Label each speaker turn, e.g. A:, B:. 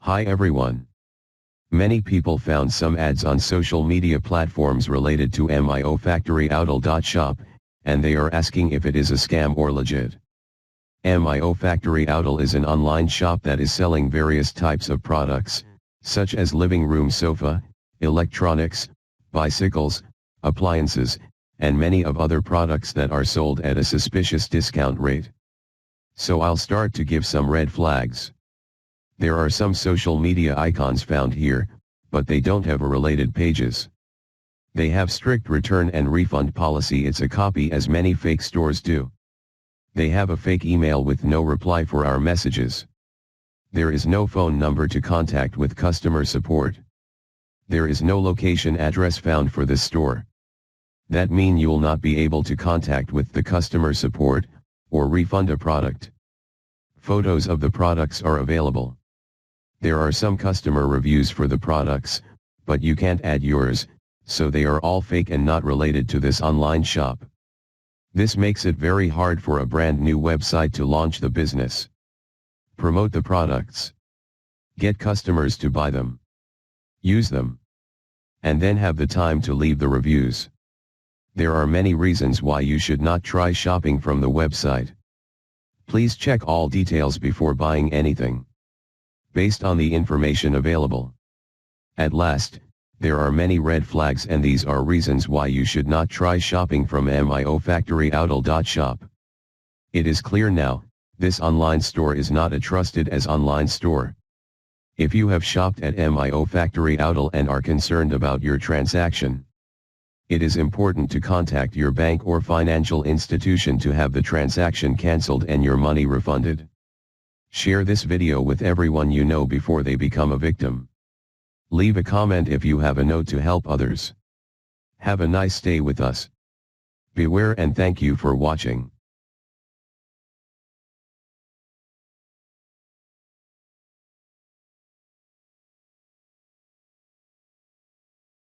A: Hi everyone. Many people found some ads on social media platforms related to miofactoryoutle.shop, and they are asking if it is a scam or legit. MioFactory is an online shop that is selling various types of products, such as living room sofa, electronics, bicycles, appliances, and many of other products that are sold at a suspicious discount rate. So I'll start to give some red flags. There are some social media icons found here, but they don't have a related pages. They have strict return and refund policy. It's a copy as many fake stores do. They have a fake email with no reply for our messages. There is no phone number to contact with customer support. There is no location address found for this store. That means you'll not be able to contact with the customer support, or refund a product. Photos of the products are available. There are some customer reviews for the products, but you can't add yours, so they are all fake and not related to this online shop. This makes it very hard for a brand new website to launch the business. Promote the products. Get customers to buy them. Use them. And then have the time to leave the reviews. There are many reasons why you should not try shopping from the website. Please check all details before buying anything, based on the information available. At last, there are many red flags, and these are reasons why you should not try shopping from miofactoryoutle.shop. It is clear now, this online store is not a trusted as online store. If you have shopped at miofactoryoutle and are concerned about your transaction, it is important to contact your bank or financial institution to have the transaction cancelled and your money refunded. Share this video with everyone you know before they become a victim. Leave a comment if you have a note to help others. Have a nice day with us. Beware and thank you for watching.